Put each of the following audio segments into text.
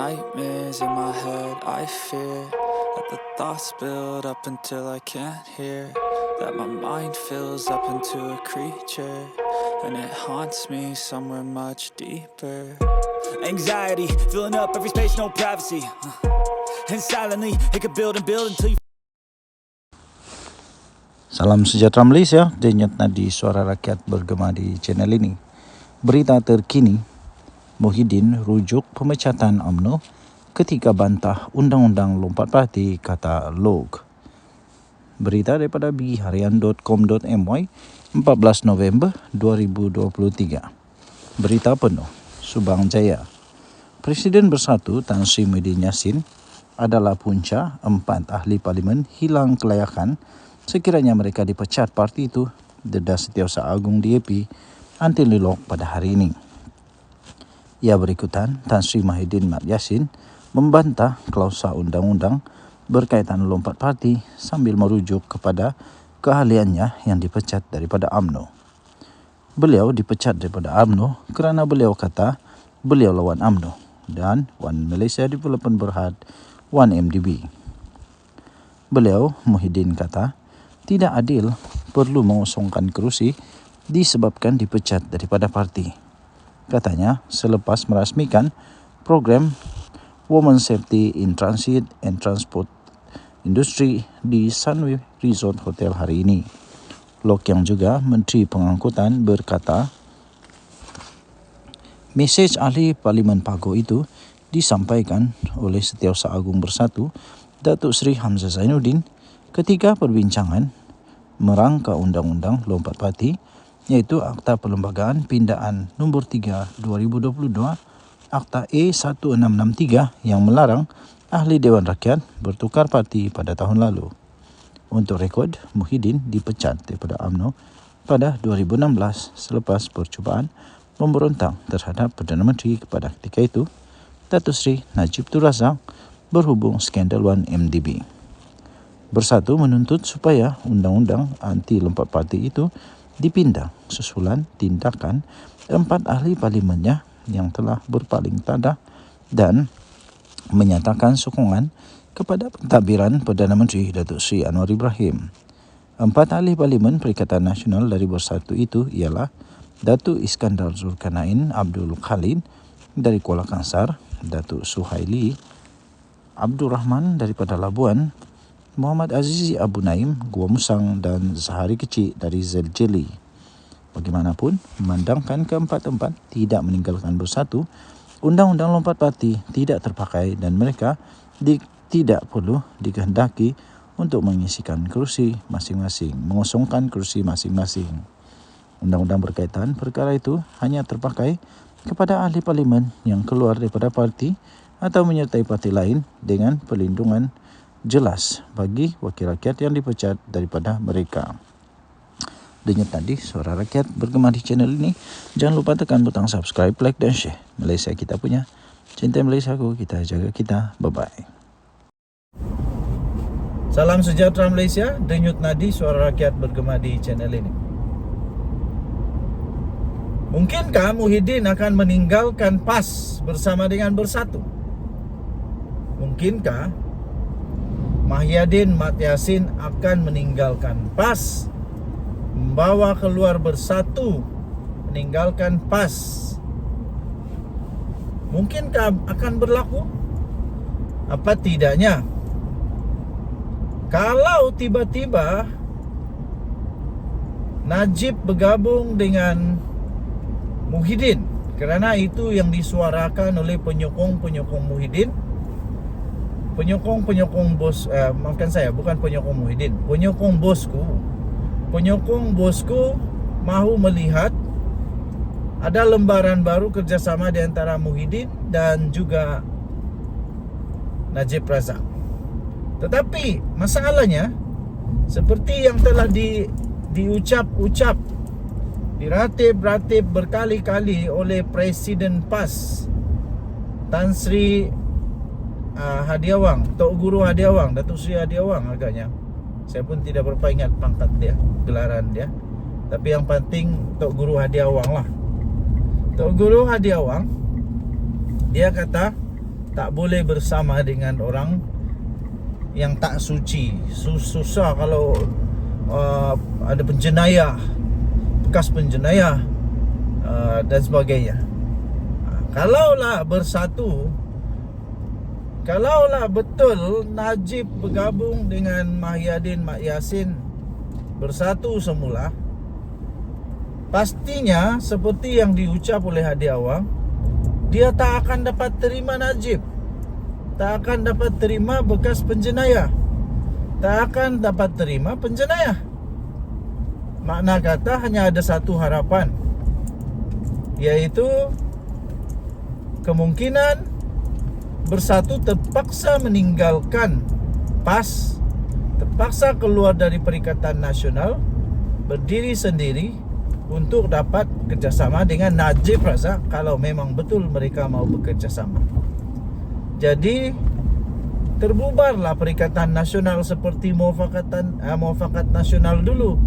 nightmares in my head, I fear that the thoughts build up until I can't hear, that my mind fills up into a creature, and it haunts me somewhere much deeper. Anxiety, filling up every space, no privacy, and silently, it could build and build until you... Salam sejahtera Malaysia, denyut nadi suara rakyat bergema di channel ini. Berita terkini, Muhyiddin rujuk pemecatan UMNO ketika bantah undang-undang lompat parti, kata Log. Berita daripada bharian.com.my 14 November 2023. Berita penuh, Subang Jaya. Presiden Bersatu Tan Sri Muhyiddin Yassin adalah punca 4 ahli parlimen hilang kelayakan sekiranya mereka dipecat parti itu, dedas Setiausaha Agung DAP Anthony Log pada hari ini. Ia berikutan Tan Sri Muhyiddin Yassin membantah klausa undang-undang berkaitan lompat parti sambil merujuk kepada keahliannya yang dipecat daripada UMNO. Beliau dipecat daripada UMNO kerana beliau kata beliau lawan UMNO dan One Malaysia Development Berhad 1MDB. Beliau, Muhyiddin, kata tidak adil perlu mengosongkan kerusi disebabkan dipecat daripada parti. Katanya selepas merasmikan program Women Safety in Transit and Transport Industry di Sunway Resort Hotel hari ini. Log yang juga Menteri Pengangkutan berkata, mesej ahli Parlimen Pago itu disampaikan oleh Setiausaha Agung Bersatu Datuk Seri Hamzah Zainuddin ketika perbincangan merangka undang-undang lompat parti, iaitu Akta Perlembagaan Pindaan Nombor 3 2022, Akta A1663 yang melarang ahli Dewan Rakyat bertukar parti pada tahun lalu. Untuk rekod, Muhyiddin dipecat daripada UMNO pada 2016 selepas percubaan memberontak terhadap Perdana Menteri kepada ketika itu, Datuk Seri Najib Tun Razak, berhubung skandal 1MDB. Bersatu menuntut supaya undang-undang anti lompat parti itu dipindah susulan tindakan 4 ahli parlimennya yang telah berpaling tada dan menyatakan sokongan kepada pentadbiran Perdana Menteri Datuk Seri Anwar Ibrahim. 4 ahli parlimen Perikatan Nasional dari Bersatu itu ialah Datuk Iskandar Zulkarnain Abdul Khalid dari Kuala Kangsar, Datuk Suhaili Abdul Rahman daripada Labuan, Muhammad Azizi Abu Naim, Gua Musang dan Zahari Kecil dari Zeljeli. Bagaimanapun, memandangkan keempat-empat tidak meninggalkan Bersatu, undang-undang lompat parti tidak terpakai dan mereka tidak perlu dikehendaki untuk mengisikan kerusi masing-masing, mengosongkan kerusi masing-masing. Undang-undang berkaitan perkara itu hanya terpakai kepada ahli parlimen yang keluar daripada parti atau menyertai parti lain dengan perlindungan jelas bagi wakil rakyat yang dipecat daripada mereka. Denyut nadi suara rakyat bergema di channel ini. Jangan lupa tekan butang subscribe, like dan share. Malaysia kita punya. Cinta Malaysia ku, kita jaga kita. Bye-bye. Salam sejahtera Malaysia. Denyut nadi suara rakyat bergema di channel ini. Mungkinkah Muhyiddin akan meninggalkan PAS bersama dengan Bersatu? Mungkinkah Muhyiddin Yassin akan meninggalkan PAS, membawa keluar Bersatu, meninggalkan PAS? Mungkinkah akan berlaku? Apa tidaknya kalau tiba-tiba Najib bergabung dengan Muhyiddin, kerana itu yang disuarakan oleh penyokong-penyokong Muhyiddin, penyokong bos, maafkan saya, bukan penyokong Muhyiddin, penyokong bosku. Penyokong bosku mahu melihat ada lembaran baru kerjasama di antara Muhyiddin dan juga Najib Razak. Tetapi masalahnya, seperti yang telah diucap-ucap, diratib-ratib berkali-kali oleh Presiden PAS Tan Sri Hadiawang, Tok Guru Hadiawang, Datuk Sri Hadiawang agaknya. Saya pun tidak berapa ingat pangkat dia, gelaran dia. Tapi yang penting Tok Guru Hadiawang lah. Tok Guru Hadiawang, dia kata tak boleh bersama dengan orang yang tak suci. Susah kalau ada penjenayah, bekas penjenayah dan sebagainya. Kalaulah bersatu, kalaulah betul Najib bergabung dengan Mahyadin Mak Yassin bersatu semula, pastinya seperti yang diucap oleh Hadi Awang, dia tak akan dapat terima Najib, tak akan dapat terima bekas penjenayah, tak akan dapat terima penjenayah. Makna kata hanya ada satu harapan, yaitu kemungkinan bersatu terpaksa meninggalkan PAS, terpaksa keluar dari Perikatan Nasional, berdiri sendiri untuk dapat kerjasama dengan Najib Razak kalau memang betul mereka mau bekerjasama. Jadi terbubarlah Perikatan Nasional seperti Muafakat Nasional dulu,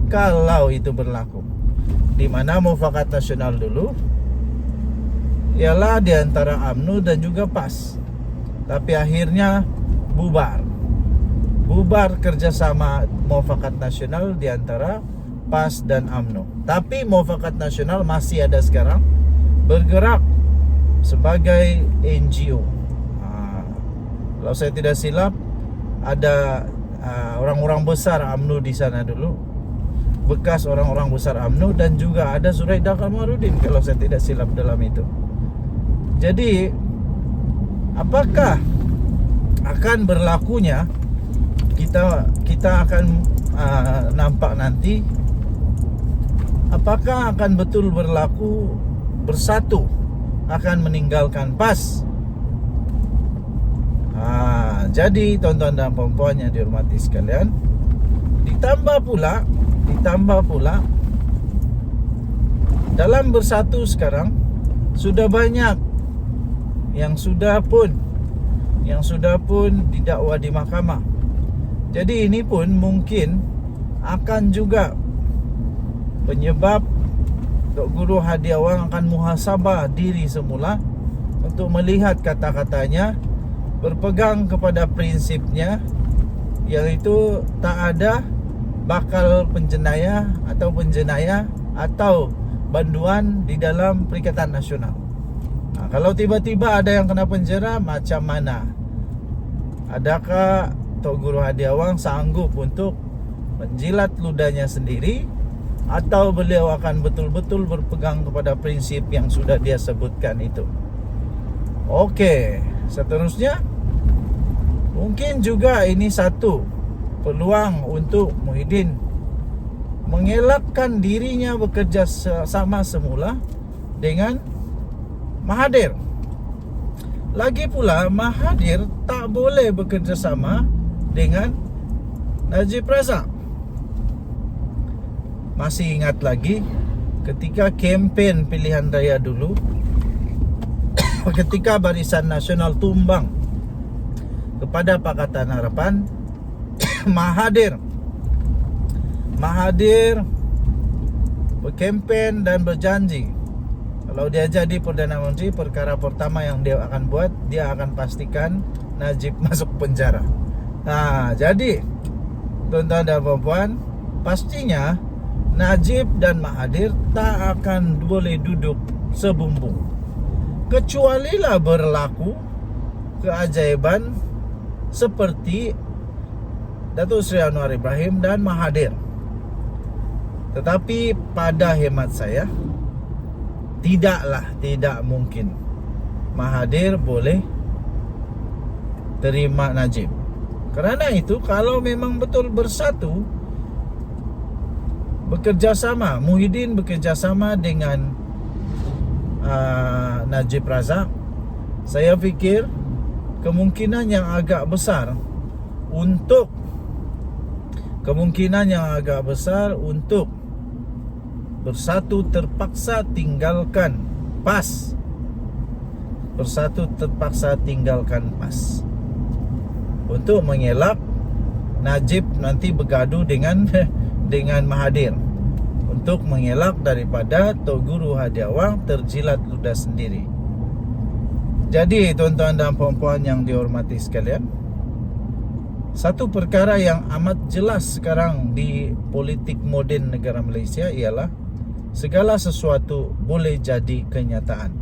kalau itu berlaku. Di mana Muafakat Nasional dulu ialah di antara UMNO dan juga PAS, tapi akhirnya bubar kerjasama Muafakat Nasional di antara PAS dan UMNO. Tapi Muafakat Nasional masih ada sekarang, bergerak sebagai NGO. Kalau saya tidak silap, ada orang-orang besar UMNO di sana dulu, bekas orang-orang besar UMNO, dan juga ada Zuraida Kamarudin kalau saya tidak silap dalam itu. Jadi apakah akan berlakunya, kita akan nampak nanti. Apakah akan betul berlaku bersatu akan meninggalkan PAS? Jadi tuan-tuan dan puan-puan yang dihormati sekalian, ditambah pula dalam bersatu sekarang sudah banyak yang sudah pun didakwa di mahkamah. Jadi ini pun mungkin akan juga penyebab Tok Guru Hadi Awang akan muhasabah diri semula untuk melihat kata-katanya, berpegang kepada prinsipnya, yaitu tak ada bakal penjenayah atau banduan di dalam Perikatan Nasional. Kalau tiba-tiba ada yang kena penjara, macam mana? Adakah Tok Guru Hadi Awang sanggup untuk menjilat ludahnya sendiri, atau beliau akan betul-betul berpegang kepada prinsip yang sudah dia sebutkan itu? Okey, seterusnya mungkin juga ini satu peluang untuk Muhyiddin mengelakkan dirinya bekerja sama semula dengan Mahathir. Lagi pula Mahathir tak boleh bekerja sama dengan Najib Razak. Masih ingat lagi ketika kempen pilihan raya dulu, ketika Barisan Nasional tumbang kepada Pakatan Harapan, Mahathir berkempen dan berjanji kalau dia jadi Perdana Menteri, perkara pertama yang dia akan buat, dia akan pastikan Najib masuk penjara. Jadi tuan-tuan dan puan-puan, pastinya Najib dan Mahathir tak akan boleh duduk sebumbung, kecualilah berlaku keajaiban seperti Datuk Seri Anwar Ibrahim dan Mahathir. Tetapi pada hemat saya, tidak mungkin Mahathir boleh terima Najib. Kerana itu, kalau memang betul bersatu, bekerjasama, Muhyiddin bekerjasama dengan Najib Razak, saya fikir kemungkinan yang agak besar untuk bersatu terpaksa tinggalkan PAS. Untuk mengelak Najib nanti bergaduh dengan Mahathir, untuk mengelak daripada Tok Guru Hadi Awang terjilat ludah sendiri. Jadi tuan-tuan dan puan-puan yang dihormati sekalian, satu perkara yang amat jelas sekarang di politik moden negara Malaysia ialah segala sesuatu boleh jadi kenyataan.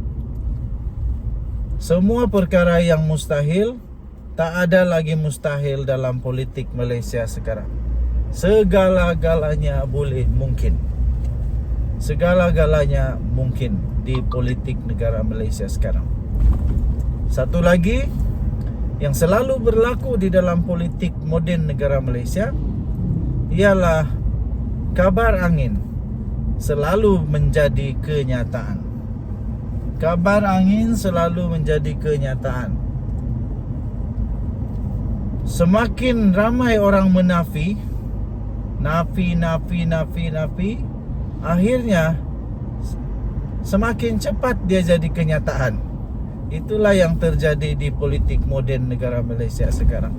Semua perkara yang mustahil, tak ada lagi mustahil dalam politik Malaysia sekarang. Segala-galanya boleh mungkin. Segala-galanya mungkin di politik negara Malaysia sekarang. Satu lagi yang selalu berlaku di dalam politik moden negara Malaysia ialah kabar angin selalu menjadi kenyataan. Kabar angin selalu menjadi kenyataan. Semakin ramai orang menafi, nafi, akhirnya semakin cepat dia jadi kenyataan. Itulah yang terjadi di politik moden negara Malaysia sekarang.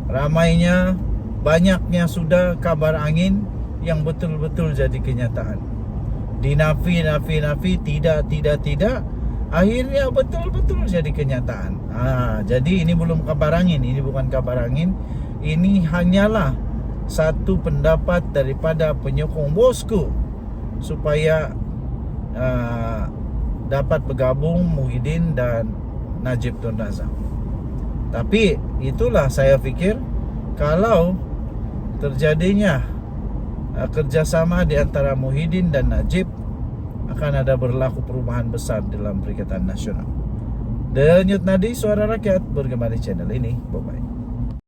Ramainya, banyaknya sudah kabar angin yang betul-betul jadi kenyataan. Dinafi, tidak, akhirnya betul-betul jadi kenyataan. Jadi ini belum kabar angin, ini bukan kabar angin. Ini hanyalah satu pendapat daripada penyokong bosku supaya dapat bergabung Muhyiddin dan Najib Tun Razak. Tapi itulah saya fikir, kalau terjadinya kerjasama di antara Muhyiddin dan Najib, akan ada berlaku perubahan besar dalam Perikatan Nasional. Denyut Nadi, Suara Rakyat, bergema di channel ini. Bye-bye.